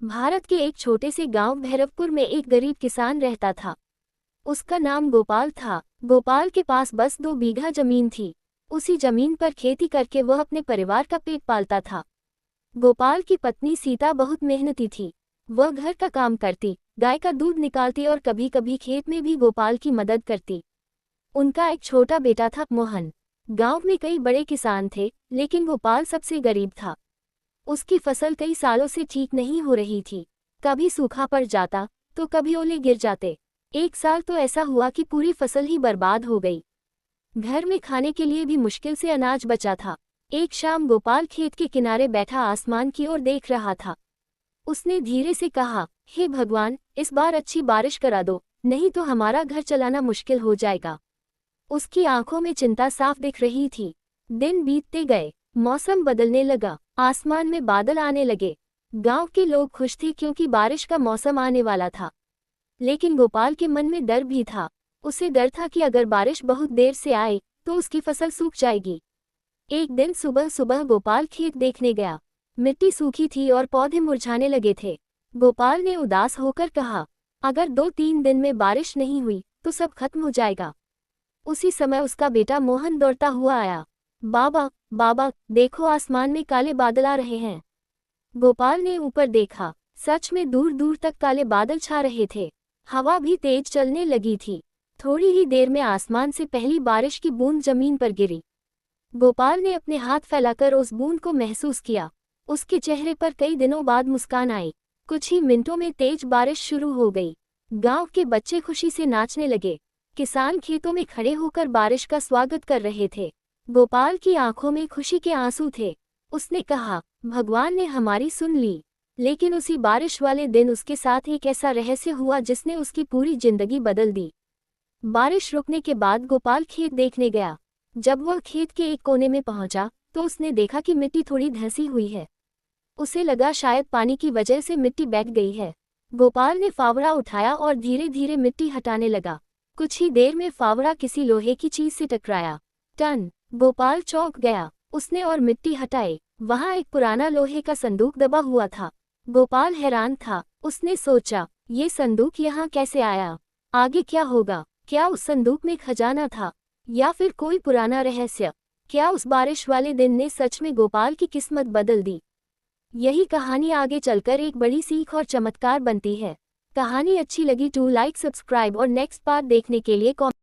भारत के एक छोटे से गांव भैरवपुर में एक गरीब किसान रहता था। उसका नाम गोपाल था। गोपाल के पास बस 2 बीघा जमीन थी। उसी जमीन पर खेती करके वह अपने परिवार का पेट पालता था। गोपाल की पत्नी सीता बहुत मेहनती थी। वह घर का काम करती, गाय का दूध निकालती और कभी कभी खेत में भी गोपाल की मदद करती। उनका एक छोटा बेटा था, मोहन। गांव में कई बड़े किसान थे, लेकिन गोपाल सबसे गरीब था। उसकी फसल कई सालों से ठीक नहीं हो रही थी। कभी सूखा पड़ जाता तो कभी ओले गिर जाते। एक साल तो ऐसा हुआ कि पूरी फसल ही बर्बाद हो गई। घर में खाने के लिए भी मुश्किल से अनाज बचा था। एक शाम गोपाल खेत के किनारे बैठा आसमान की ओर देख रहा था। उसने धीरे से कहा, हे भगवान, इस बार अच्छी बारिश करा दो, नहीं तो हमारा घर चलाना मुश्किल हो जाएगा। उसकी आंखों में चिंता साफ दिख रही थी। दिन बीतते गए, मौसम बदलने लगा, आसमान में बादल आने लगे। गांव के लोग खुश थे क्योंकि बारिश का मौसम आने वाला था। लेकिन गोपाल के मन में डर भी था। उसे डर था कि अगर बारिश बहुत देर से आए तो उसकी फसल सूख जाएगी। एक दिन सुबह सुबह गोपाल खेत देखने गया। मिट्टी सूखी थी और पौधे मुरझाने लगे थे। गोपाल ने उदास होकर कहा, अगर 2-3 दिन में बारिश नहीं हुई तो सब खत्म हो जाएगा। उसी समय उसका बेटा मोहन दौड़ता हुआ आया। बाबा, बाबा, देखो आसमान में काले बादल आ रहे हैं। गोपाल ने ऊपर देखा। सच में दूर दूर तक काले बादल छा रहे थे। हवा भी तेज चलने लगी थी। थोड़ी ही देर में आसमान से पहली बारिश की बूंद जमीन पर गिरी। गोपाल ने अपने हाथ फैलाकर उस बूंद को महसूस किया। उसके चेहरे पर कई दिनों बाद मुस्कान आई। कुछ ही मिनटों में तेज बारिश शुरू हो गई। गांव के बच्चे खुशी से नाचने लगे। किसान खेतों में खड़े होकर बारिश का स्वागत कर रहे थे। गोपाल की आंखों में खुशी के आंसू थे। उसने कहा, भगवान ने हमारी सुन ली। लेकिन उसी बारिश वाले दिन उसके साथ एक ऐसा रहस्य हुआ जिसने उसकी पूरी जिंदगी बदल दी। बारिश रुकने के बाद गोपाल खेत देखने गया। जब वह खेत के एक कोने में पहुंचा तो उसने देखा कि मिट्टी थोड़ी धंसी हुई है। उसे लगा शायद पानी की वजह से मिट्टी बैठ गई है। गोपाल ने फावड़ा उठाया और धीरे धीरे मिट्टी हटाने लगा। कुछ ही देर में फावड़ा किसी लोहे की चीज से टकराया। टन! गोपाल चौंक गया। उसने और मिट्टी हटाई। वहां एक पुराना लोहे का संदूक दबा हुआ था। गोपाल हैरान था। उसने सोचा, ये संदूक यहाँ कैसे आया? आगे क्या होगा? क्या उस संदूक में खजाना था या फिर कोई पुराना रहस्य? क्या उस बारिश वाले दिन ने सच में गोपाल की किस्मत बदल दी? यही कहानी आगे चलकर एक बड़ी सीख और चमत्कार बनती है। कहानी अच्छी लगी तो लाइक, सब्सक्राइब और नेक्स्ट पार्ट देखने के लिए कमेंट